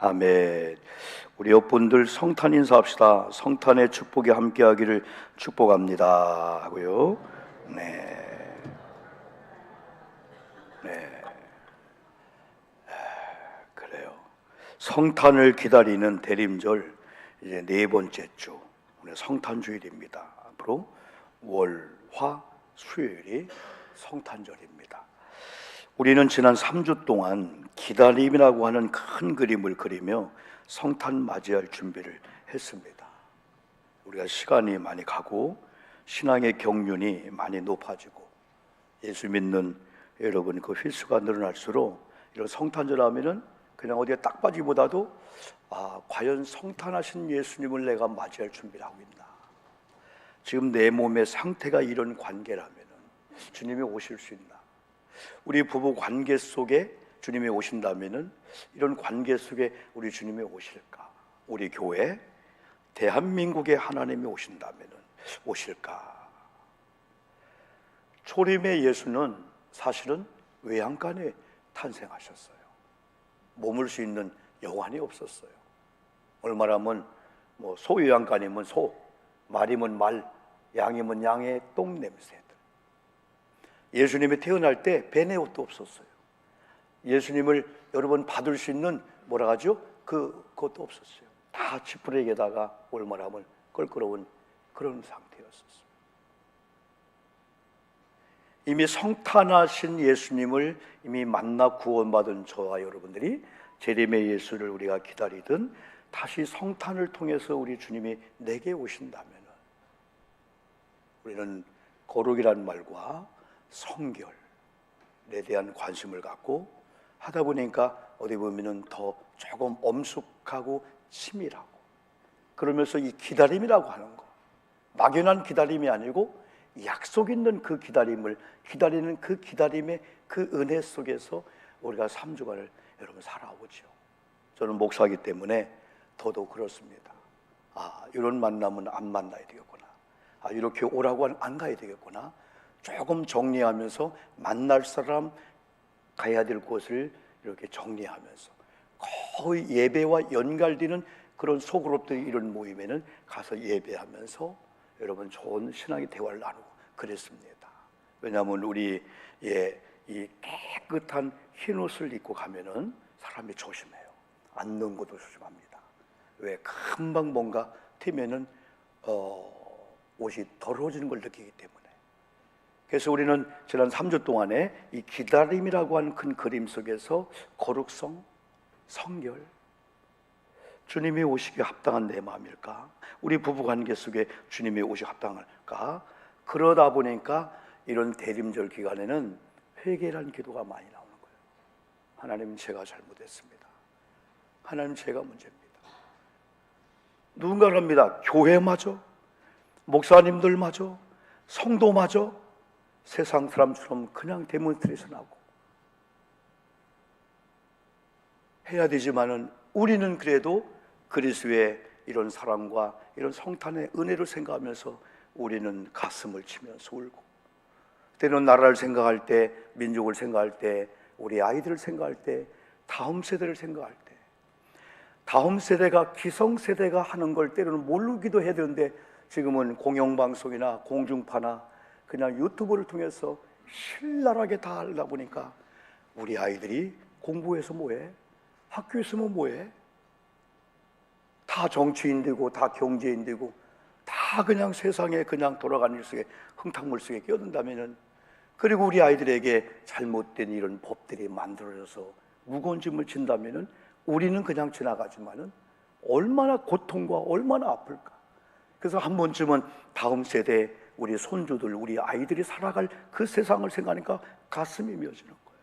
아멘. 우리 옆분들 성탄 인사합시다. 성탄의 축복이 함께하기를 축복합니다 하고요. 네. 그래요. 성탄을 기다리는 대림절 이제 네 번째 주, 오늘 성탄주일입니다. 앞으로 월, 화, 수요일이 성탄절입니다. 우리는 지난 3주 동안 기다림이라고 하는 큰 그림을 그리며 성탄 맞이할 준비를 했습니다. 우리가 시간이 많이 가고 신앙의 경륜이 많이 높아지고 예수 믿는 여러분 그 횟수가 늘어날수록 이런 성탄절 하면은 그냥 어디에 딱 빠지기보다도 과연 성탄하신 예수님을 내가 맞이할 준비를 하고 있나. 지금 내 몸의 상태가 이런 관계라면은 주님이 오실 수 있나. 우리 부부 관계 속에 주님이 오신다면은 이런 관계 속에 우리 주님이 오실까? 우리 교회, 대한민국에 하나님이 오신다면은 오실까? 초림의 예수는 사실은 외양간에 탄생하셨어요. 머물 수 있는 여관이 없었어요. 얼마라면 소요양간이면 소, 말이면 말, 양이면 양의 똥 냄새들. 예수님이 태어날 때 배내 옷도 없었어요. 예수님을 여러분 받을 수 있는 뭐라 하죠? 그것도 없었어요. 다 지푸레기에다가 얼마라면 껄끄러운 그런 상태였었어요. 이미 성탄하신 예수님을 이미 만나 구원받은 저와 여러분들이 재림의 예수를 우리가 기다리든 다시 성탄을 통해서 우리 주님이 내게 오신다면 우리는 거룩이라는 말과 성결에 대한 관심을 갖고 하다 보니까 어디 보면은 더 조금 엄숙하고 치밀하고 그러면서 이 기다림이라고 하는 거 막연한 기다림이 아니고 약속 있는 그 기다림을 기다리는 그 기다림의 그 은혜 속에서 우리가 3주간을 여러분 살아오죠. 저는 목사이기 때문에 더더욱 그렇습니다. 이런 만남은 안 만나야 되겠구나. 이렇게 오라고 안 가야 되겠구나. 조금 정리하면서 만날 사람 가야 될 곳을 이렇게 정리하면서 거의 예배와 연결되는 그런 소그룹들이 이런 모임에는 가서 예배하면서 여러분 좋은 신앙의 대화를 나누고 그랬습니다. 왜냐하면 우리 이 깨끗한 흰 옷을 입고 가면은 사람이 조심해요. 앉는 것도 조심합니다. 왜 금방 뭔가 튀면은 옷이 더러워지는 걸 느끼기 때문에. 그래서 우리는 지난 3주 동안에 이 기다림이라고 하는 큰 그림 속에서 거룩성, 성결, 주님이 오시기에 합당한 내 마음일까? 우리 부부관계 속에 주님이 오시기에 합당할까? 그러다 보니까 이런 대림절 기간에는 회개라는 기도가 많이 나오는 거예요. 하나님, 제가 잘못했습니다. 하나님, 제가 문제입니다. 누군가를 합니다. 교회마저, 목사님들마저, 성도마저 세상 사람처럼 그냥 데몬스트레이션 하고 해야 되지만은 우리는 그래도 그리스도의 이런 사랑과 이런 성탄의 은혜를 생각하면서 우리는 가슴을 치면서 울고 때로는 나라를 생각할 때, 민족을 생각할 때, 우리 아이들을 생각할 때, 다음 세대를 생각할 때 다음 세대가 기성세대가 하는 걸 때로는 모르기도 해야 되는데 지금은 공영방송이나 공중파나 그냥 유튜브를 통해서 신랄하게 다 하다 보니까 우리 아이들이 공부해서 뭐해? 학교에 있으면 뭐해? 다 정치인 되고 다 경제인 되고 다 그냥 세상에 그냥 돌아가는 일 속에 흥탕물 속에 끼어든다면은 그리고 우리 아이들에게 잘못된 이런 법들이 만들어져서 무거운 짐을 진다면은 우리는 그냥 지나가지만은 얼마나 고통과 얼마나 아플까. 그래서 한 번쯤은 다음 세대 우리 손주들, 우리 아이들이 살아갈 그 세상을 생각하니까 가슴이 미어지는 거예요.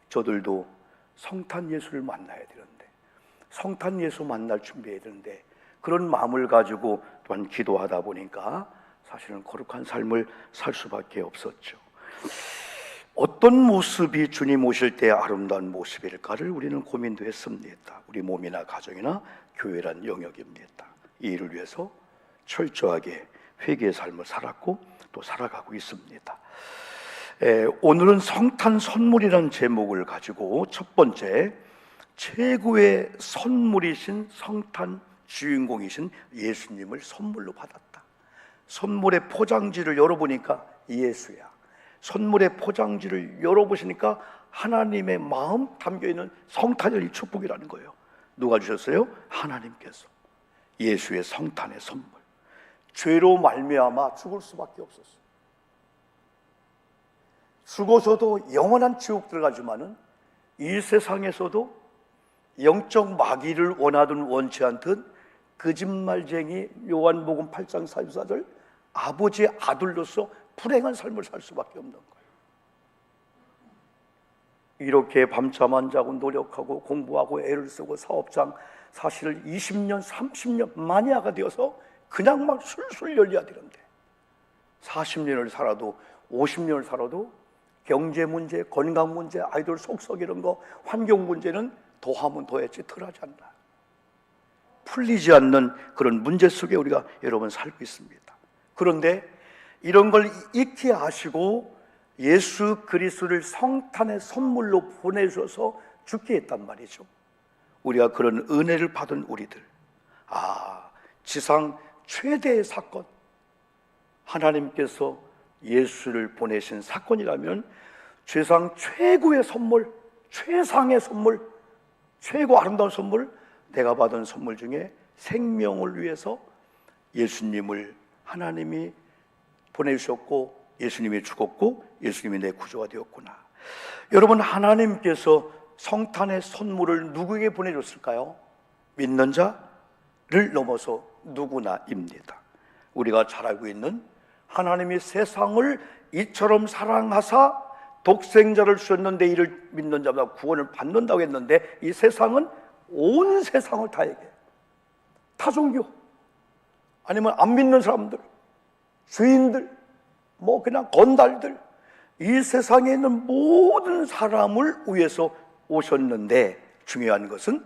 저들도 성탄 예수를 만나야 되는데, 성탄 예수 만날 준비해야 되는데 그런 마음을 가지고 또한 기도하다 보니까 사실은 거룩한 삶을 살 수밖에 없었죠. 어떤 모습이 주님 오실 때 아름다운 모습일까를 우리는 고민도 했습니다. 우리 몸이나 가정이나 교회란 영역입니다. 이 일을 위해서 철저하게 회개의 삶을 살았고 또 살아가고 있습니다. 오늘은 성탄 선물이라는 제목을 가지고 첫 번째 최고의 선물이신 성탄 주인공이신 예수님을 선물로 받았다. 선물의 포장지를 열어보니까 예수야. 선물의 포장지를 열어보시니까 하나님의 마음 담겨있는 성탄절 이 축복이라는 거예요. 누가 주셨어요? 하나님께서. 예수의 성탄의 선물. 죄로 말미암아 죽을 수밖에 없었어요. 죽어서도 영원한 지옥 들어가지만은 이 세상에서도 영적 마귀를 원하든 원치 않든 거짓말쟁이 요한복음 8장 44절 아버지의 아들로서 불행한 삶을 살 수밖에 없는 거예요. 이렇게 밤잠 안 자고 노력하고 공부하고 애를 쓰고 사업장 사실 20년 30년 마니아가 되어서 그냥 막 술술 열려야 되는데 40년을 살아도 50년을 살아도 경제 문제, 건강 문제, 아이들 속썩 이런 거 환경 문제는 더하면 더했지 덜하지 않나. 풀리지 않는 그런 문제 속에 우리가 여러분 살고 있습니다. 그런데 이런 걸 익히 아시고 예수 그리스도를 성탄의 선물로 보내셔서 죽게 했단 말이죠. 우리가 그런 은혜를 받은 우리들, 지상 최대의 사건, 하나님께서 예수를 보내신 사건이라면 세상 최고의 선물, 최상의 선물, 최고 아름다운 선물, 내가 받은 선물 중에 생명을 위해서 예수님을 하나님이 보내주셨고 예수님이 죽었고 예수님이 내 구주가 되었구나. 여러분, 하나님께서 성탄의 선물을 누구에게 보내줬을까요? 믿는 자를 넘어서 누구나입니다. 우리가 잘 알고 있는 하나님이 세상을 이처럼 사랑하사 독생자를 주셨는데 이를 믿는 자마다 구원을 받는다고 했는데 이 세상은 온 세상을 다에게, 타종교 아니면 안 믿는 사람들, 죄인들, 뭐 그냥 건달들, 이 세상에 있는 모든 사람을 위해서 오셨는데 중요한 것은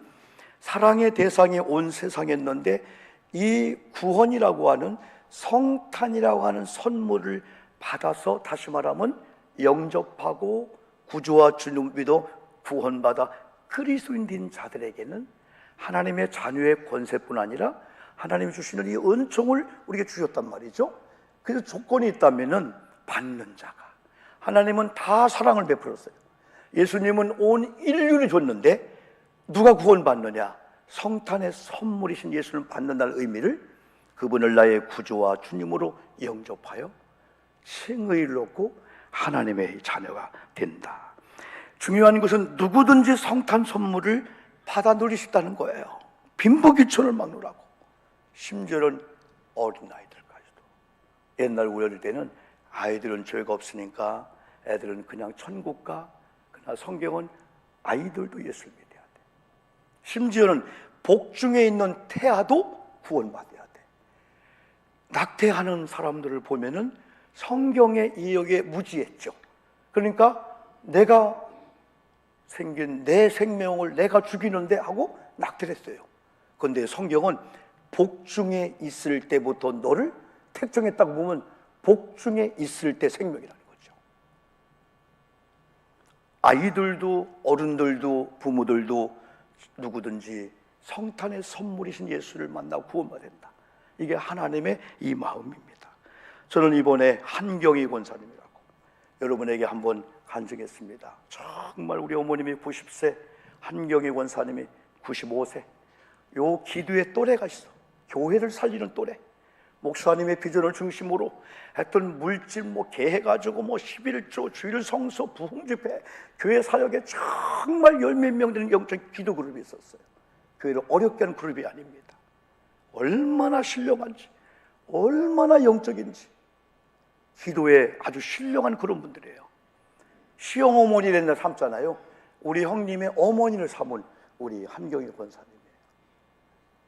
사랑의 대상이 온 세상이었는데 이 구원이라고 하는 성탄이라고 하는 선물을 받아서 다시 말하면 영접하고 구주와 주님 믿어 구원받아 그리스도인 된 자들에게는 하나님의 자녀의 권세뿐 아니라 하나님이 주시는 이 은총을 우리에게 주셨단 말이죠. 그래서 조건이 있다면은 받는 자가, 하나님은 다 사랑을 베풀었어요. 예수님은 온 인류를 줬는데 누가 구원받느냐? 성탄의 선물이신 예수를 받는다는 의미를 그분을 나의 구주와 주님으로 영접하여 칭의를 얻고 하나님의 자녀가 된다. 중요한 것은 누구든지 성탄 선물을 받아 누리시다는 거예요. 빈부귀천을 막느라고. 심지어는 어린아이들까지도. 옛날 우리 어릴 때는 아이들은 죄가 없으니까 애들은 그냥 천국 가. 그러나 성경은 아이들도 예수를 믿어야 돼. 심지어는 복중에 있는 태아도 구원받아야 돼. 낙태하는 사람들을 보면은 성경의 이역에 무지했죠. 그러니까 내가 생긴 내 생명을 내가 죽이는데 하고 낙태를 했어요. 그런데 성경은 복중에 있을 때부터 너를 택정했다고 보면 복중에 있을 때 생명이라는 거죠. 아이들도 어른들도 부모들도 누구든지 성탄의 선물이신 예수를 만나고 구원받는다. 이게 하나님의 이 마음입니다. 저는 이번에 한경희 권사님이라고 여러분에게 한번 간증했습니다. 정말 우리 어머님이 90세, 한경희 권사님이 95세. 요 기도의 또래가 있어. 교회를 살리는 또래. 목사님의 비전을 중심으로 했던 물질 개해가지고 11조, 주일 성서, 부흥집회, 교회 사역에 정말 열몇 명 되는 영적 기도 그룹이 있었어요. 교회를 어렵게 하는 그룹이 아닙니다. 얼마나 신령한지, 얼마나 영적인지 기도에 아주 신령한 그런 분들이에요. 시어머니를 옛날 삼잖아요. 우리 형님의 어머니를 삼은 우리 한경희 권사님이에요.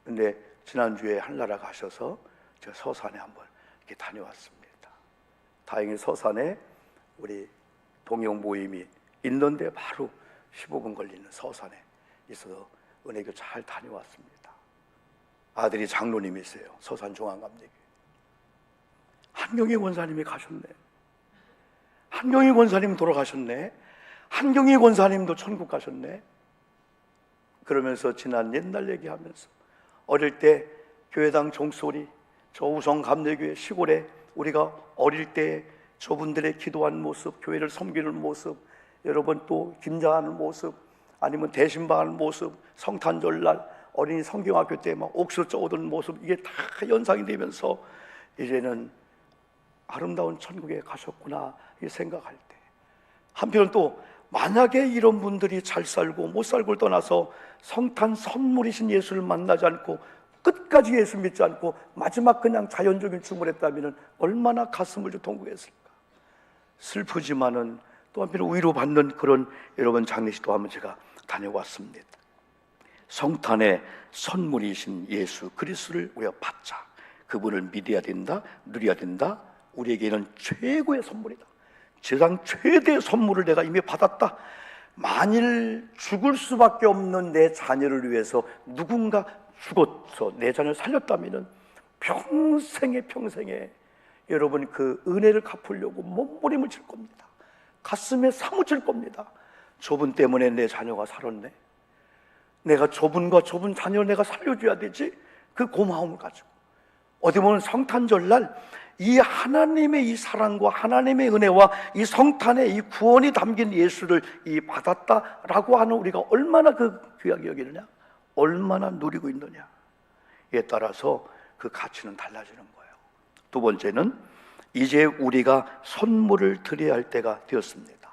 근데 지난주에 한나라 가셔서 저 서산에 한번 이렇게 다녀왔습니다. 다행히 서산에 우리 동영 모임이 있는데 바로 15분 걸리는 서산에 있어서 은혜교 잘 다녀왔습니다. 아들이 장로님이세요. 서산중앙감리교회. 한경희 권사님이 가셨네. 한경희 권사님 돌아가셨네. 한경희 권사님도 천국 가셨네. 그러면서 지난 옛날 얘기하면서 어릴 때 교회당 종소리, 저 우성 감리교회 시골에 우리가 어릴 때 저분들의 기도하는 모습, 교회를 섬기는 모습, 여러분 또 김장하는 모습, 아니면 대신방하는 모습, 성탄절날 어린이 성경학교 때 막 옥수 쪼든 모습, 이게 다 연상이 되면서 이제는 아름다운 천국에 가셨구나 이 생각할 때, 한편 또 만약에 이런 분들이 잘 살고 못 살고를 떠나서 성탄 선물이신 예수를 만나지 않고 끝까지 예수 믿지 않고 마지막 그냥 자연적인 죽음을 했다면 얼마나 가슴을 좀 동구했을까. 슬프지만은 또 한편 위로받는 그런 여러분 장례식도 한번 제가 다녀왔습니다. 성탄의 선물이신 예수 그리스도를 우리가 받자, 그분을 믿어야 된다, 누려야 된다. 우리에게는 최고의 선물이다. 세상 최대의 선물을 내가 이미 받았다. 만일 죽을 수밖에 없는 내 자녀를 위해서 누군가 죽어서 내 자녀를 살렸다면 평생에 여러분 그 은혜를 갚으려고 몸부림을 칠 겁니다. 가슴에 사무칠 겁니다. 저분 때문에 내 자녀가 살았네, 내가 저분과 저분 자녀를 내가 살려줘야 되지, 그 고마움을 가지고 어디 보면 성탄절날 이 하나님의 이 사랑과 하나님의 은혜와 이 성탄의 이 구원이 담긴 예수를 이 받았다라고 하는 우리가 얼마나 그 귀하게 여기느냐, 얼마나 누리고 있느냐에 따라서 그 가치는 달라지는 거예요. 두 번째는 이제 우리가 선물을 드려야 할 때가 되었습니다.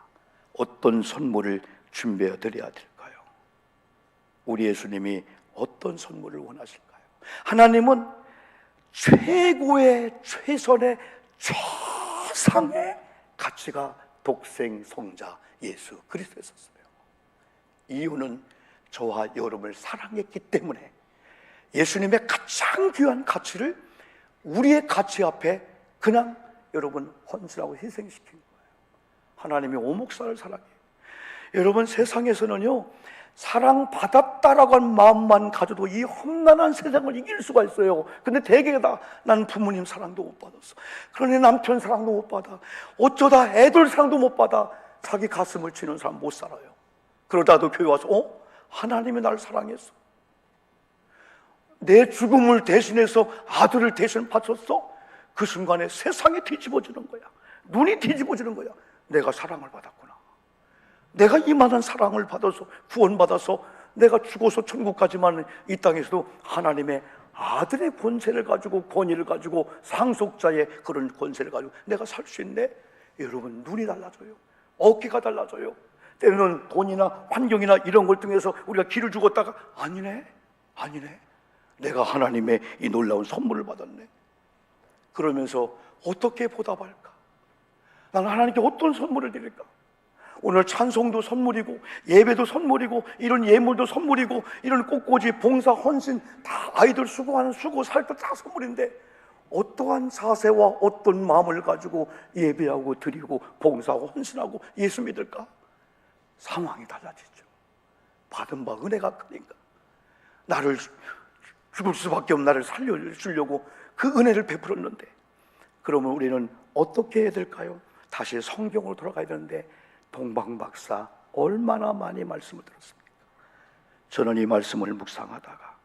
어떤 선물을 준비해 드려야 될까요? 우리 예수님이 어떤 선물을 원하실까요? 하나님은 최고의 최선의 최상의 가치가 독생 성자 예수 그리스도에 있었어요. 이유는 저와 여러분을 사랑했기 때문에 예수님의 가장 귀한 가치를 우리의 가치 앞에 그냥 여러분 헌신하고 희생시킨 거예요. 하나님이 오목사를 사랑해요. 여러분 세상에서는요, 사랑받았다라고 하는 마음만 가져도 이 험난한 세상을 이길 수가 있어요. 근데 대개가 난 부모님 사랑도 못 받았어, 그러니 남편 사랑도 못 받아, 어쩌다 애들 사랑도 못 받아, 자기 가슴을 치는 사람 못 살아요. 그러다도 교회 와서 하나님이 나를 사랑했어, 내 죽음을 대신해서 아들을 대신 바쳤어. 그 순간에 세상이 뒤집어지는 거야. 눈이 뒤집어지는 거야. 내가 사랑을 받았구나, 내가 이만한 사랑을 받아서 구원받아서 내가 죽어서 천국 가지만 이 땅에서도 하나님의 아들의 권세를 가지고 권위를 가지고 상속자의 그런 권세를 가지고 내가 살 수 있네. 여러분 눈이 달라져요. 어깨가 달라져요. 때로는 돈이나 환경이나 이런 걸 통해서 우리가 길을 죽었다가 아니네, 내가 하나님의 이 놀라운 선물을 받았네. 그러면서 어떻게 보답할까? 나는 하나님께 어떤 선물을 드릴까? 오늘 찬송도 선물이고 예배도 선물이고 이런 예물도 선물이고 이런 꽃꽂이 봉사 헌신 다 아이들 수고하는 수고 살 때 다 선물인데 어떠한 자세와 어떤 마음을 가지고 예배하고 드리고 봉사하고 헌신하고 예수 믿을까? 상황이 달라지죠. 받은 바 은혜가 크니까 나를 죽을 수밖에 없는 나를 살려주려고 그 은혜를 베풀었는데, 그러면 우리는 어떻게 해야 될까요? 다시 성경으로 돌아가야 되는데 동방박사 얼마나 많이 말씀을 들었습니까? 저는 이 말씀을 묵상하다가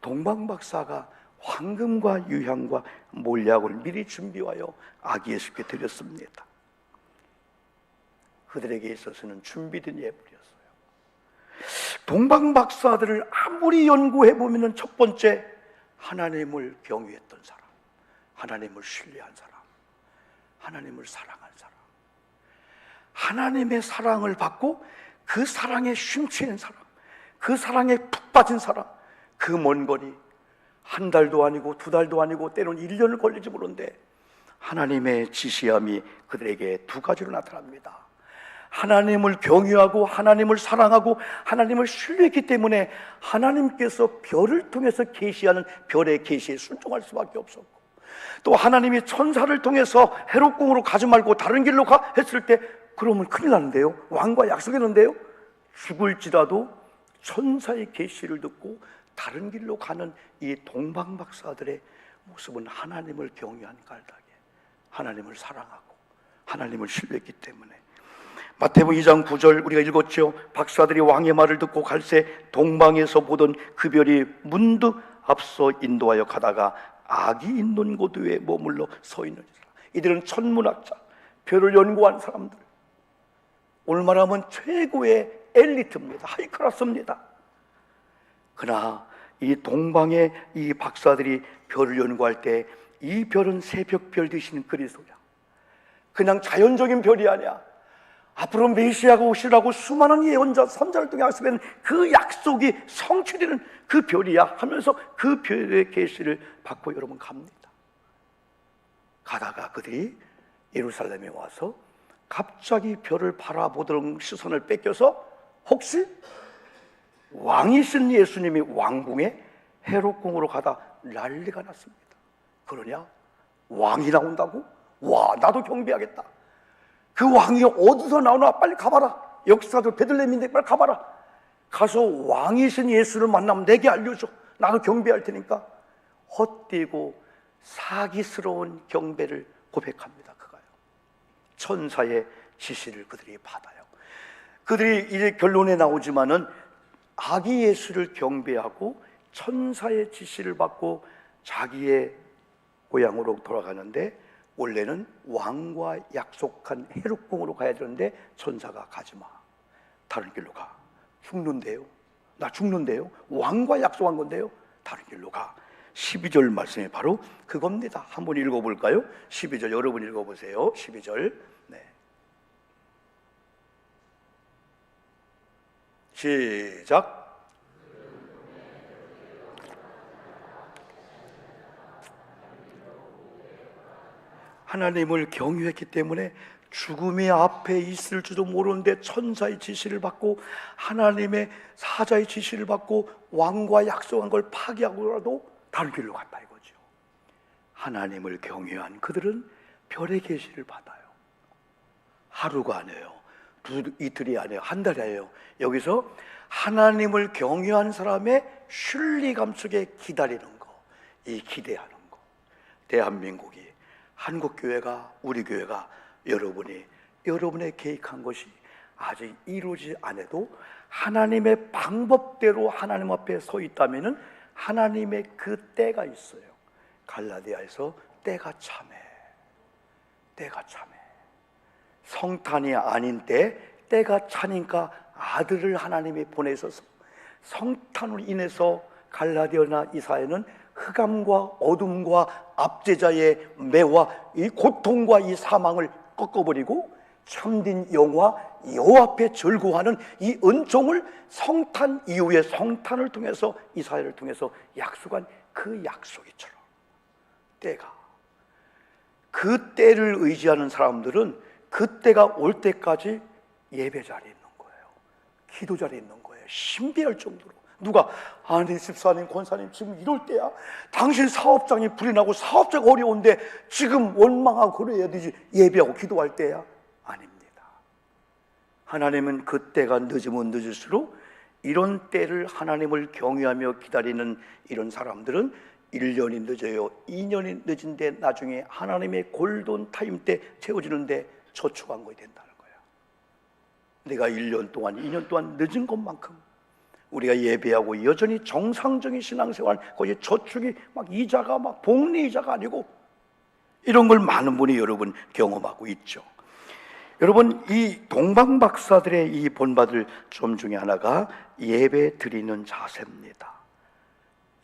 동방박사가 황금과 유향과 몰약을 미리 준비하여 아기 예수께 드렸습니다. 그들에게 있어서는 준비된 예물이었어요. 동방박사들을 아무리 연구해보면 첫 번째, 하나님을 경외했던 사람, 하나님을 신뢰한 사람, 하나님을 사랑한 사람, 하나님의 사랑을 받고 그 사랑에 심취한 사람, 그 사랑에 푹 빠진 사람, 그 먼 거리 한 달도 아니고 두 달도 아니고 때로는 1년을 걸릴지 모르는데 하나님의 지시함이 그들에게 두 가지로 나타납니다. 하나님을 경외하고 하나님을 사랑하고 하나님을 신뢰했기 때문에 하나님께서 별을 통해서 계시하는 별의 계시에 순종할 수밖에 없었고, 또 하나님이 천사를 통해서 헤롯궁으로 가지 말고 다른 길로 가 했을 때 그러면 큰일 나는데요, 왕과 약속했는데요, 죽을지라도 천사의 계시를 듣고 다른 길로 가는 이 동방박사들의 모습은 하나님을 경외한 깔다기에 하나님을 사랑하고 하나님을 신뢰했기 때문에 마태복음 2장 9절 우리가 읽었죠. 박사들이 왕의 말을 듣고 갈새 동방에서 보던 그 별이 문득 앞서 인도하여 가다가 아기 있는 곳 위에 머물러 서 있느니라. 이들은 천문학자, 별을 연구한 사람들, 오늘 말하면 최고의 엘리트입니다. 하이클래스입니다. 그러나 이 동방의 이 박사들이 별을 연구할 때 이 별은 새벽별 되시는 그리스도야. 그냥 자연적인 별이 아니야. 앞으로 메시아가 오시라고 수많은 예언자, 선자를 통해 약속한 그 약속이 성취되는 그 별이야 하면서 그 별의 계시를 받고 여러분 갑니다. 가다가 그들이 예루살렘에 와서 갑자기 별을 바라보던 시선을 뺏겨서 혹시 왕이신 예수님이 왕궁에 헤롯궁으로 가다 난리가 났습니다. 그러냐? 왕이 나온다고? 와, 나도 경배하겠다. 그 왕이 어디서 나오나 빨리 가봐라. 역사도 베들레헴인데 빨리 가봐라. 가서 왕이신 예수를 만나면 내게 알려줘. 나도 경배할 테니까. 헛되고 사기스러운 경배를 고백합니다. 그가요. 천사의 지시를 그들이 받아요. 그들이 이제 결론에 나오지만은 아기 예수를 경배하고 천사의 지시를 받고 자기의 고향으로 돌아가는데, 원래는 왕과 약속한 헤롯궁으로 가야 되는데 천사가 가지마, 다른 길로 가. 죽는데요, 나 죽는데요, 왕과 약속한 건데요, 다른 길로 가. 12절 말씀이 바로 그겁니다. 한번 읽어볼까요? 12절 여러분 읽어보세요. 12절. 네. 시작. 하나님을 경유했기 때문에 죽음이 앞에 있을지도 모르는데 천사의 지시를 받고 하나님의 사자의 지시를 받고 왕과 약속한 걸 파기하고라도 다른 길로 갔다 이거죠. 하나님을 경외한 그들은 별의 계시를 받아요. 하루가 아니에요, 이틀이 아니에요, 한 달이 아니에요. 여기서 하나님을 경외한 사람의 신뢰감 속에 기다리는 거, 이 기대하는 거. 대한민국이, 한국교회가, 우리 교회가 여러분의 계획한 것이 아직 이루어지지 않아도 하나님의 방법대로 하나님 앞에 서 있다면 하나님의 그 때가 있어요. 갈라디아에서 때가 참해, 때가 참해. 성탄이 아닌 때가 차니까 아들을 하나님이 보내셔서 성탄으로 인해서 갈라디아나 이사야는 흑암과 어둠과 압제자의 매와 이 고통과 이 사망을 꺾어버리고 참된 영화 여호와 앞에 절구하는 이 은총을 성탄 이후의 성탄을 통해서, 이사야를 통해서 약속한 그 약속이처럼 때가, 그 때를 의지하는 사람들은 그 때가 올 때까지 예배 자리에 있는 거예요. 기도 자리에 있는 거예요. 신비할 정도로. 누가 아니 집사님, 권사님 지금 이럴 때야, 당신 사업장이 불이 나고 사업자가 어려운데 지금 원망하고 그래야 되지, 예배하고 기도할 때야? 아닙니다. 하나님은 그 때가 늦으면 늦을수록 이런 때를 하나님을 경외하며 기다리는 이런 사람들은 1년이 늦어요, 2년이 늦은데 나중에 하나님의 골든 타임 때 채워지는데 저축한 거야 된다는 거예요. 내가 1년 동안 2년 동안 늦은 것만큼 우리가 예배하고 여전히 정상적인 신앙생활, 거기에 저축이 막 이자가 막 복리 이자가 아니고 이런 걸 많은 분이 여러분 경험하고 있죠. 여러분, 이 동방 박사들의 이 본받을 점 중에 하나가 예배 드리는 자세입니다.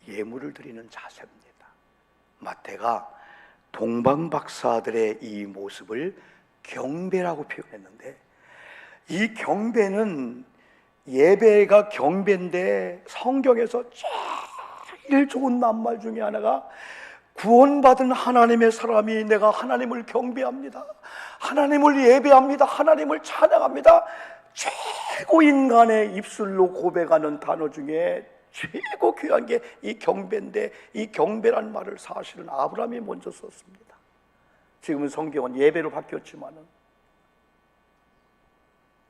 예물을 드리는 자세입니다. 마태가 동방 박사들의 이 모습을 경배라고 표현했는데, 이 경배는 예배가 경배인데 성경에서 제일 좋은 낱말 중에 하나가 구원받은 하나님의 사람이 내가 하나님을 경배합니다, 하나님을 예배합니다, 하나님을 찬양합니다, 최고 인간의 입술로 고백하는 단어 중에 최고 귀한 게 이 경배인데, 이 경배란 말을 사실은 아브라함이 먼저 썼습니다. 지금은 성경은 예배로 바뀌었지만은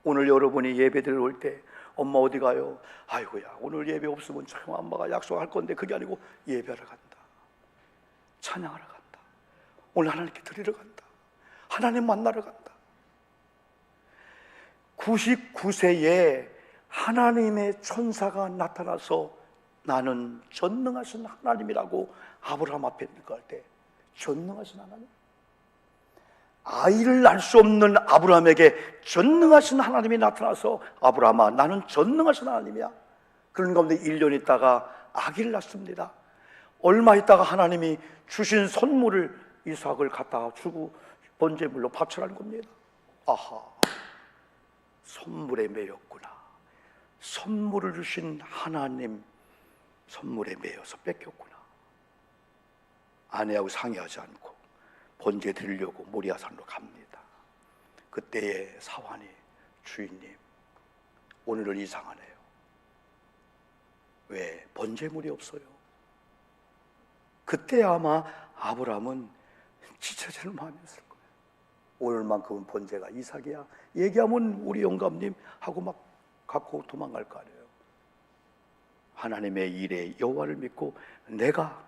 오늘 여러분이 예배드리러 올 때 엄마 어디 가요? 아이고야 오늘 예배 없으면 참 엄마가 약속할 건데, 그게 아니고 예배하러 간다, 찬양하러 간다, 오늘 하나님께 드리러 간다, 하나님 만나러 간다. 99세에 하나님의 천사가 나타나서 나는 전능하신 하나님이라고 아브라함 앞에 갈 때, 전능하신 하나님, 아이를 낳을 수 없는 아브라함에게 전능하신 하나님이 나타나서 아브라함아, 나는 전능하신 하나님이야. 그런 가운데 1년 있다가 아기를 낳습니다. 얼마 있다가 하나님이 주신 선물을 이삭을 갖다가 주고 번제물로 바쳐라는 겁니다. 아하, 선물에 매였구나. 선물을 주신 하나님 선물에 매여서 뺏겼구나. 아내하고 상의하지 않고 번제 드리려고 모리아산으로 갑니다. 그때의 사환이, 주인님, 오늘은 이상하네요. 왜? 번제물이 없어요. 그때 아마 아브라함은 지쳐지는 마음이었을 거예요. 오늘만큼은 번제가 이삭이야. 얘기하면 우리 영감님 하고 막 갖고 도망갈 거 아니에요. 하나님의 일에 여호와를 믿고 내가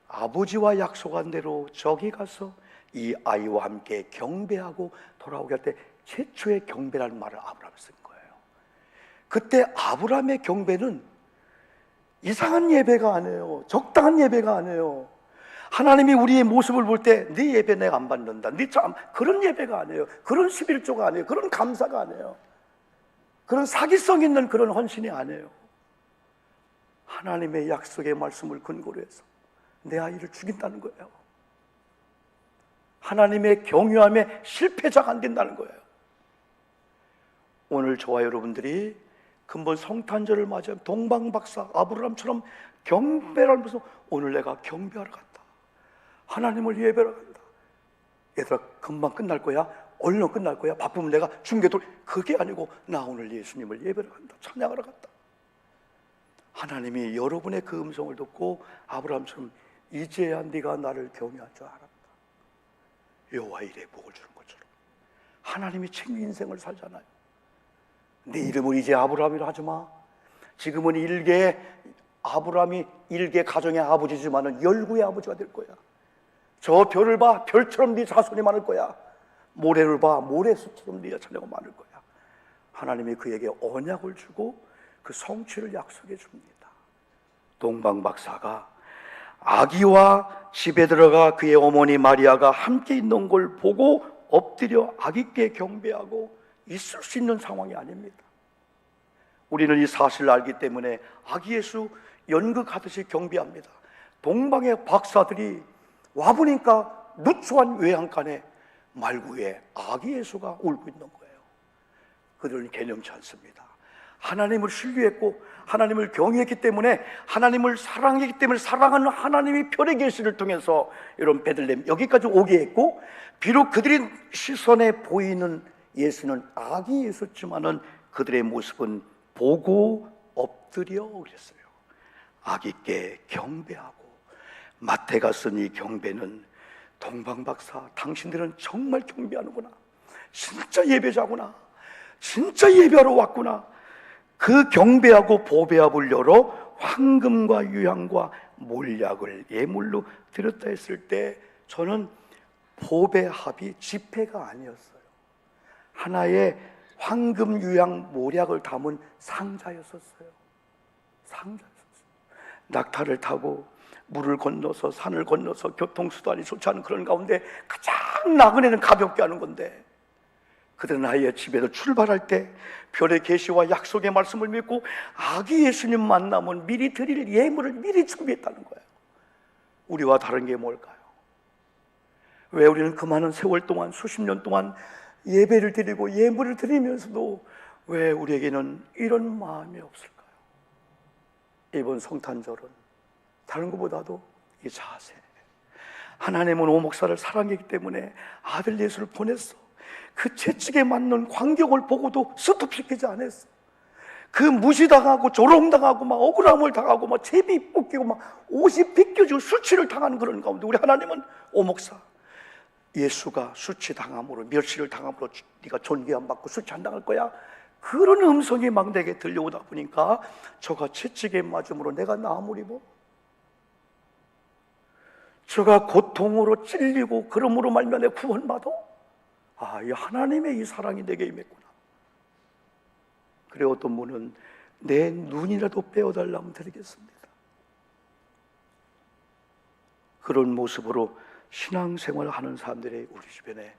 아버지와 약속한 대로 저기 가서 이 아이와 함께 경배하고 돌아오게 할 때 최초의 경배라는 말을 아브라함이 쓴 거예요. 그때 아브라함의 경배는 이상한 예배가 아니에요. 적당한 예배가 아니에요. 하나님이 우리의 모습을 볼 때 네 예배 내가 안 받는다, 네 참, 그런 예배가 아니에요. 그런 11조가 아니에요. 그런 감사가 아니에요. 그런 사기성 있는 그런 헌신이 아니에요. 하나님의 약속의 말씀을 근거로 해서 내 아이를 죽인다는 거예요. 하나님의 경유함에 실패자가 안 된다는 거예요. 오늘 저와 여러분들이 근본 성탄절을 맞이하면 동방박사 아브라함처럼 경배를 하면서 오늘 내가 경배하러 갔다, 하나님을 예배하러 간다. 얘들아, 금방 끝날 거야? 얼른 끝날 거야? 바쁘면 내가 중계돌, 그게 아니고 나 오늘 예수님을 예배하러 간다, 찬양하러 갔다. 하나님이 여러분의 그 음성을 듣고 아브라함처럼 이제야 네가 나를 경외할 줄 알았다, 여호와 일에 복을 주는 것처럼 하나님이 챙긴 인생을 살잖아요. 내 이름을 이제 아브라함이라 하지 마. 지금은 아브라함이 일개 가정의 아버지지만은 열구의 아버지가 될 거야. 저 별을 봐, 별처럼 네 자손이 많을 거야. 모래를 봐, 모래수처럼 네 자녀가 많을 거야. 하나님이 그에게 언약을 주고 그 성취를 약속해 줍니다. 동방박사가 아기와 집에 들어가 그의 어머니 마리아가 함께 있는 걸 보고 엎드려 아기께 경배하고 있을 수 있는 상황이 아닙니다. 우리는 이 사실을 알기 때문에 아기 예수 연극하듯이 경배합니다. 동방의 박사들이 와보니까 누추한 외양간에 말구에 아기 예수가 울고 있는 거예요. 그들은 개념치 않습니다. 하나님을 신뢰했고 하나님을 경외했기 때문에, 하나님을 사랑했기 때문에 사랑하는 하나님이 별의 계시를 통해서 여러분 베들레헴 여기까지 오게 했고, 비록 그들의 시선에 보이는 예수는 아기 예수지만은 그들의 모습은 보고 엎드려 그랬어요. 아기께 경배하고. 마태가 쓴 이 경배는 동방박사, 당신들은 정말 경배하는구나, 진짜 예배자구나, 진짜 예배하러 왔구나. 그 경배하고 보배합을 열어 황금과 유향과 몰약을 예물로 드렸다 했을 때 저는 보배합이 지폐가 아니었어요. 하나의 황금, 유향, 몰약을 담은 상자였었어요. 상자였었어요. 낙타를 타고 물을 건너서 산을 건너서 교통수단이 좋지 않은 그런 가운데 가장 나그네는 가볍게 하는 건데, 그들은 아예 집에서 출발할 때 별의 계시와 약속의 말씀을 믿고 아기 예수님 만나면 미리 드릴 예물을 미리 준비했다는 거예요. 우리와 다른 게 뭘까요? 왜 우리는 그 많은 세월 동안, 수십 년 동안 예배를 드리고 예물을 드리면서도 왜 우리에게는 이런 마음이 없을까요? 이번 성탄절은 다른 것보다도 이 자세, 하나님은 오 목사를 사랑했기 때문에 아들 예수를 보냈어. 그 채찍에 맞는 광경을 보고도 스톱시키지 않았어. 그 무시당하고 조롱당하고 막 억울함을 당하고 막 제비 뽑히고 막 옷이 벗겨지고 수치를 당하는 그런 가운데 우리 하나님은 오 목사, 예수가 수치당함으로, 멸시를 당함으로 네가 존귀 안 받고 수치 안 당할 거야, 그런 음성이 막 내게 들려오다 보니까 저가 채찍에 맞음으로 내가 나무리 뭐, 저가 고통으로 찔리고 그러므로 말미암아 구원받아. 아, 이 하나님의 이 사랑이 내게 임했구나. 그래 어떤 분은 내 눈이라도 빼어달라면 드리겠습니다. 그런 모습으로 신앙생활을 하는 사람들이 우리 주변에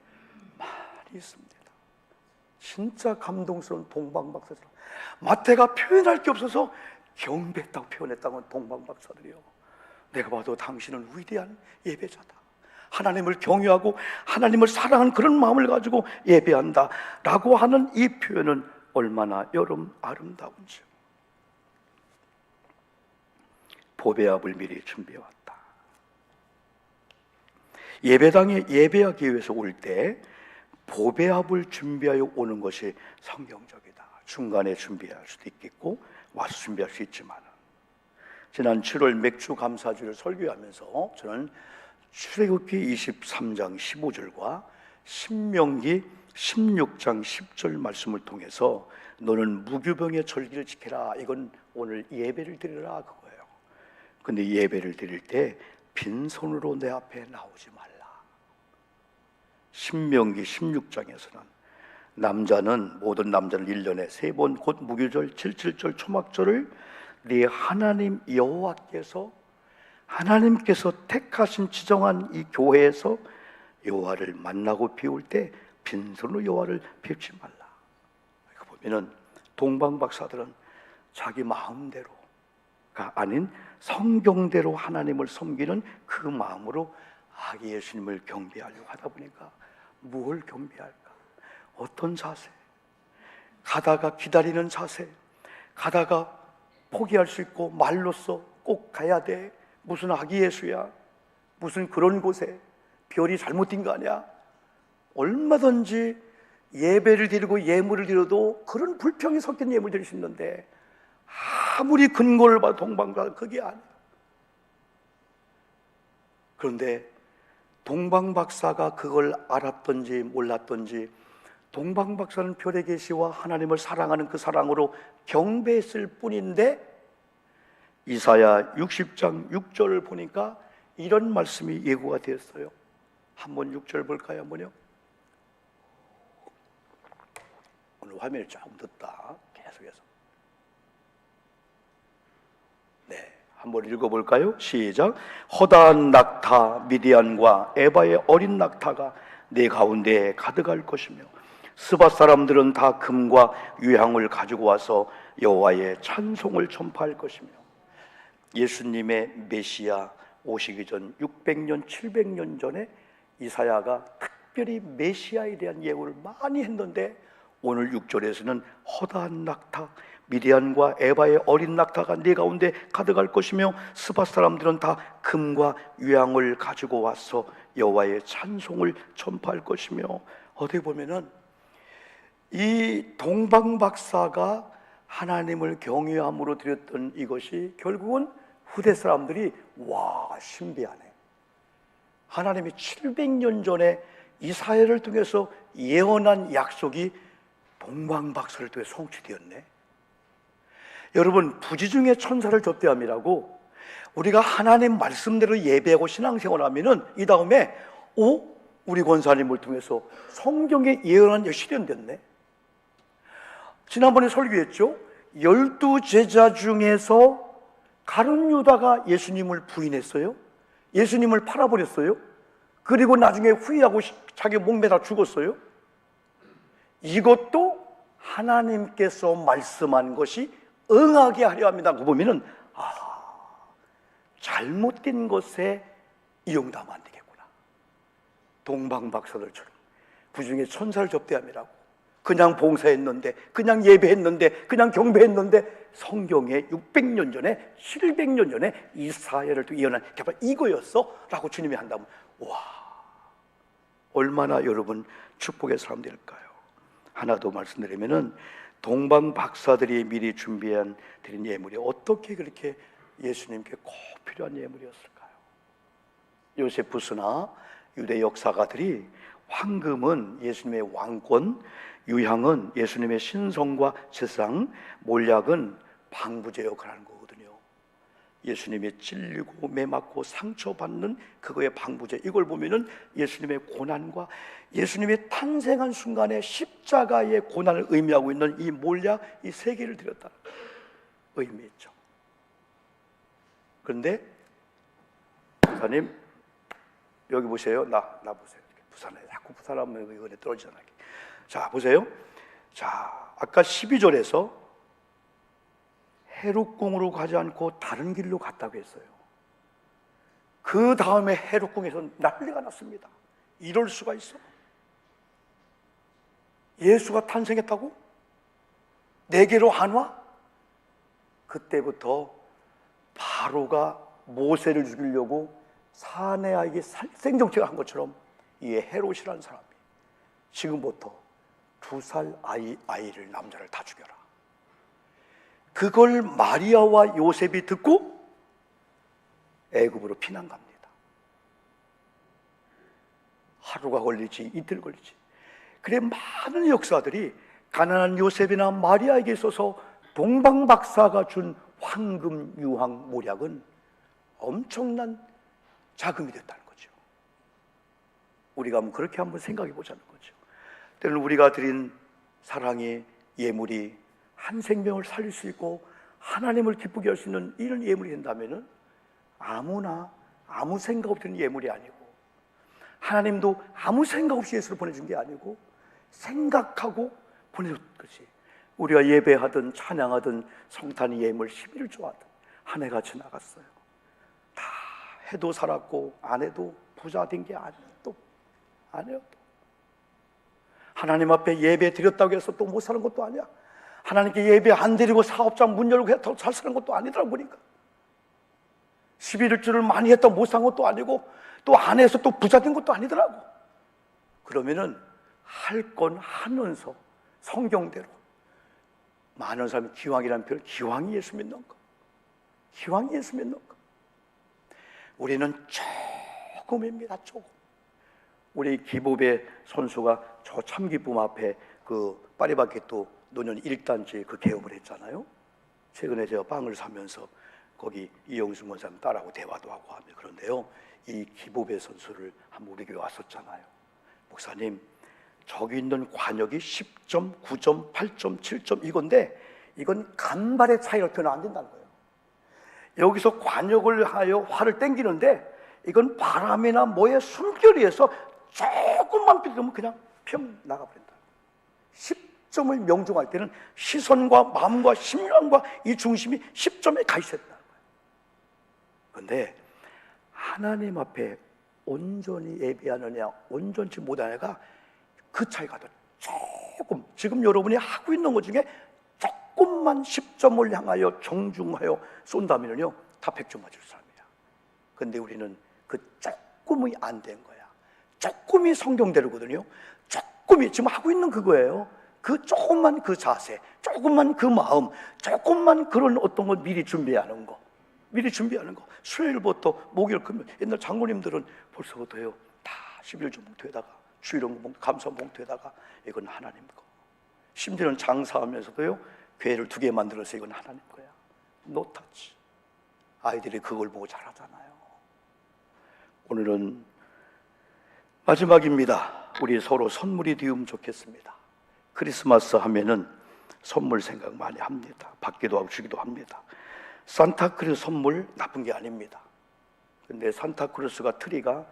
많이 있습니다. 진짜 감동스러운 동방박사들. 마태가 표현할 게 없어서 경배했다고 표현했다면 동방박사들이요. 내가 봐도 당신은 위대한 예배자다. 하나님을 경외하고 하나님을 사랑하는 그런 마음을 가지고 예배한다 라고 하는 이 표현은 얼마나 여러분 아름다운지요. 보배합을 미리 준비해왔다. 예배당에 예배하기 위해서 올 때 보배합을 준비하여 오는 것이 성경적이다. 중간에 준비할 수도 있겠고 와서 준비할 수 있지만, 지난 7월 맥주 감사주를 설교하면서 저는 출애굽기 23장 15절과 신명기 16장 10절 말씀을 통해서 너는 무교병의 절기를 지켜라, 이건 오늘 예배를 드리라 그거예요. 근데 예배를 드릴 때 빈손으로 내 앞에 나오지 말라. 신명기 16장에서는 모든 남자는 1년에 3번 곧 무교절, 77절, 초막절을 네 하나님 여호와께서 택하신 지정한 이 교회에서 여호와를 만나고 비울 때 빈손으로 여호와를 비우지 말라. 이거 보면은 동방박사들은 자기 마음대로가 아닌 성경대로 하나님을 섬기는 그 마음으로 아기 예수님을 경배하려고 하다 보니까 뭘 경배할까? 어떤 자세? 가다가 기다리는 자세, 가다가 포기할 수 있고 말로써 꼭 가야 돼. 무슨 아기 예수야? 무슨 그런 곳에 별이 잘못된 거 아니야? 얼마든지 예배를 드리고 예물을 드려도 그런 불평이 섞인 예물 드릴 수 있는데 아무리 근거를 봐도 동방박사 그게 아니야. 그런데 동방박사가 그걸 알았던지 몰랐던지 동방박사는 별의 계시와 하나님을 사랑하는 그 사랑으로 경배했을 뿐인데 이사야 60장 6절을 보니까 이런 말씀이 예고가 되었어요. 한번 6절 볼까요? 한번요. 오늘 화면이 조금 늦다. 계속해서. 네, 한번 읽어볼까요? 시작. 허다한 낙타 미디안과 에바의 어린 낙타가 내 가운데에 가득할 것이며 스바 사람들은 다 금과 유향을 가지고 와서 여호와의 찬송을 전파할 것이며, 예수님의 메시아 오시기 전 600년 700년 전에 이사야가 특별히 메시아에 대한 예고를 많이 했는데 오늘 6절에서는 허다한 낙타 미디안과 에바의 어린 낙타가 네 가운데 가득할 것이며 스바 사람들은 다 금과 유향을 가지고 와서 여호와의 찬송을 전파할 것이며, 어디 보면은 이 동방박사가 하나님을 경외함으로 드렸던 이것이 결국은 후대 사람들이 와 신비하네, 하나님이 700년 전에 이사야를 통해서 예언한 약속이 동방박사를 통해 성취되었네. 여러분, 부지중에 천사를 접대함이라고 우리가 하나님 말씀대로 예배하고 신앙생활을 하면은 이 다음에 우리 권사님을 통해서 성경에 예언한 게 실현됐네. 지난번에 설교했죠. 12제자 중에서 가룟 유다가 예수님을 부인했어요. 예수님을 팔아버렸어요. 그리고 나중에 후회하고 자기 목매다 죽었어요. 이것도 하나님께서 말씀한 것이 응하게 하려 합니다. 그거 보면은 잘못된 것에 이용당하면 안 되겠구나. 동방박사들처럼 부중에 천사를 접대함이라고 그냥 봉사했는데, 그냥 예배했는데, 그냥 경배했는데 성경에 600년 전에 700년 전에 이사야를 또 예언한 게 바로 이거였어 라고 주님이 한다면 와, 얼마나 여러분 축복의 사람들일까요? 하나 더 말씀드리면은 동방 박사들이 미리 준비한 드린 예물이 어떻게 그렇게 예수님께 꼭 필요한 예물이었을까요? 요세푸스나 유대 역사가들이 황금은 예수님의 왕권, 유향은 예수님의 신성과 제상, 몰약은 방부제 역할을 하는 거거든요. 예수님의 찔리고 매맞고 상처받는 그거의 방부제, 이걸 보면은 예수님의 고난과 예수님의 탄생한 순간에 십자가의 고난을 의미하고 있는 이 몰약, 이 세 개를 드렸다는 의미있죠. 그런데 부사님 여기 보세요. 나 보세요. 부산에 자꾸 부산하면 이거에 떨어지잖아요. 자 보세요. 자 아까 12절에서 헤롯궁으로 가지 않고 다른 길로 갔다고 했어요. 그 다음에 헤롯궁에서 난리가 났습니다. 이럴 수가 있어? 예수가 탄생했다고? 내게로 안 와? 그때부터 바로가 모세를 죽이려고 사내아에게 살생정책을 한 것처럼 이 헤롯이라는 사람이 지금부터 2살 아이를 남자를 다 죽여라. 그걸 마리아와 요셉이 듣고 애굽으로 피난 갑니다. 하루가 걸리지 이틀 걸리지. 그래 많은 역사들이 가난한 요셉이나 마리아에게 있어서 동방박사가 준 황금 유황 몰약은 엄청난 자금이 됐다는 거죠. 우리가 그렇게 한번 생각해 보자는 거죠. 때로는 우리가 드린 사랑의 예물이 한 생명을 살릴 수 있고 하나님을 기쁘게 할 수 있는 이런 예물이 된다면 아무나 아무 생각 없이 드린 예물이 아니고, 하나님도 아무 생각 없이 예수를 보내준 게 아니고 생각하고 보내준 것이, 우리가 예배하든 찬양하든 성탄의 예물 11을 좋아하든 한 해가 지나갔어요. 다 해도 살았고 안 해도 부자 된 게 아니에요. 또 안 해요. 하나님 앞에 예배 드렸다고 해서 또 못 사는 것도 아니야. 하나님께 예배 안 드리고 사업장 문 열고 해서 잘 사는 것도 아니더라고 보니까. 11일주를 많이 했다고 못 산 것도 아니고 또 안 해서 또 부자 된 것도 아니더라고. 그러면은 할 건 하면서 성경대로, 많은 사람이 기왕이라는 표현, 기왕이 예수 믿는 거, 기왕이 예수 믿는 거. 우리는 조금입니다. 조금. 우리 기법의 선수가 저 참기쁨 앞에 그 파리바게뜨 노년 1단지 그 개업을 했잖아요. 최근에 제가 빵을 사면서 거기 이영수 원사님 딸하고 대화도 하고 하면, 그런데요, 이 기법의 선수를 한번 우리 교회 왔었잖아요. 목사님, 저기 있는 관역이 10점, 9점, 8점, 7점 이건데 이건 간발의 차이로 표현 안 된다는 거예요. 여기서 관역을 하여 활을 땡기는데 이건 바람이나 뭐에 숨결이에서 조금만 비틀면 그냥 평 나가버린다. 10점을 명중할 때는 시선과 마음과 심령과 이 중심이 10점에 가 있어야 된다는 거예요. 그런데 하나님 앞에 온전히 예배하느냐 온전치 못하느냐가 그 차이가 더 조금, 지금 여러분이 하고 있는 것 중에 조금만 10점을 향하여 정중하여 쏜다면요 다 100점 맞을 사람이야. 그런데 우리는 그 조금이 안 된 거야. 조금이 성경대로거든요. 조금이 지금 하고 있는 그거예요. 그 조금만 그 자세, 조금만 그 마음, 조금만 그런 어떤 걸 미리 준비하는 거, 미리 준비하는 거. 수요일부터 목요일 금요일, 옛날 장로님들은 벌써부터요 다 11조 봉투에다가 주일용 봉투, 감사 봉투에다가 이건 하나님 거. 심지어는 장사하면서도요 교회를 2개 만들어서 이건 하나님 거야. 노타치. 아이들이 그걸 보고 자라잖아요. 오늘은 마지막입니다. 우리 서로 선물이 되면 좋겠습니다. 크리스마스 하면은 선물 생각 많이 합니다. 받기도 하고 주기도 합니다. 산타크루스 선물 나쁜 게 아닙니다. 근데 산타크루스가 트리가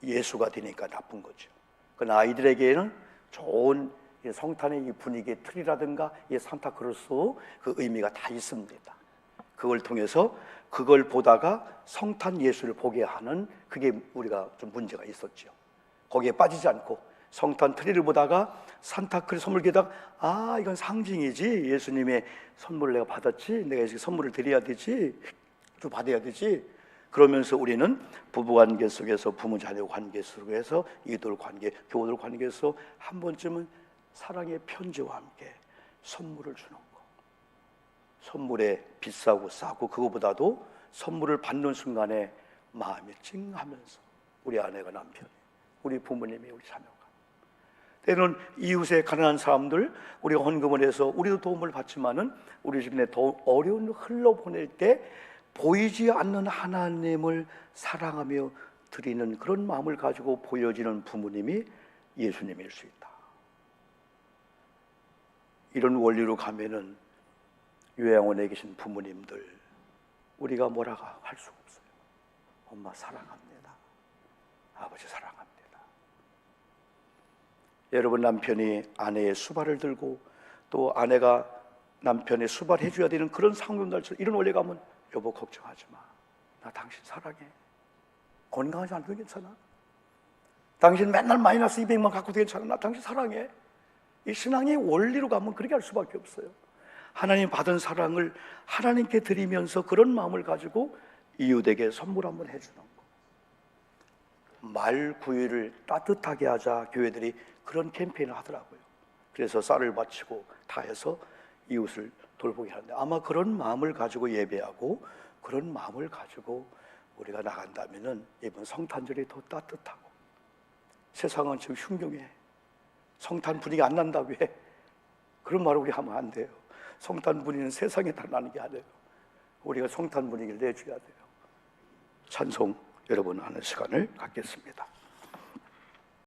예수가 되니까 나쁜 거죠. 그러나 아이들에게는 좋은 성탄의 이 분위기의 트리라든가 이 산타크루스 그 의미가 다 있습니다. 그걸 통해서 그걸 보다가 성탄 예수를 보게 하는, 그게 우리가 좀 문제가 있었죠. 거기에 빠지지 않고 성탄 트리를 보다가 산타크루스 선물 게다가 아 이건 상징이지, 예수님의 선물을 내가 받았지, 내가 이제 선물을 드려야 되지, 좀 받아야 되지. 그러면서 우리는 부부관계 속에서, 부모 자녀 관계 속에서, 이들 관계, 교우들 관계에서 한 번쯤은 사랑의 편지와 함께 선물을 주는 거. 선물에 비싸고 싸고 그거보다도 선물을 받는 순간에 마음이 찡하면서 우리 아내가, 남편이, 우리 부모님이, 우리 자녀가, 때로는 이웃의 가난한 사람들 우리가 헌금을 해서 우리도 도움을 받지만은 우리 주변에 더 어려운 흘러보낼 때 보이지 않는 하나님을 사랑하며 드리는 그런 마음을 가지고 보여지는 부모님이 예수님일 수 있다. 이런 원리로 가면은 요양원에 계신 부모님들, 우리가 뭐라고 할 수가 없어요. 엄마 사랑합니다. 아버지 사랑합니다. 여러분, 남편이 아내의 수발을 들고 또 아내가 남편의 수발을 해줘야 되는 그런 상황들처럼 이런 원리 가면, 여보 걱정하지 마. 나 당신 사랑해. 건강하지 않아도 괜찮아. 당신 맨날 마이너스 200만 갖고도 괜찮아. 나 당신 사랑해. 이 신앙의 원리로 가면 그렇게 할 수밖에 없어요. 하나님 받은 사랑을 하나님께 드리면서 그런 마음을 가지고 이웃에게 선물 한번 해주는 거. 말 구유를 따뜻하게 하자 교회들이 그런 캠페인을 하더라고요. 그래서 쌀을 바치고 다 해서 이웃을 돌보게 하는데, 아마 그런 마음을 가지고 예배하고 그런 마음을 가지고 우리가 나간다면은 이번 성탄절이 더 따뜻하고, 세상은 지금 흉흉해. 성탄 분위기 안 난다고 해. 그런 말을 우리 하면 안 돼요. 성탄 분위기는 세상에 다 나는 게 아니에요. 우리가 성탄 분위기를 내줘야 돼요. 찬송 여러분 하는 시간을 갖겠습니다.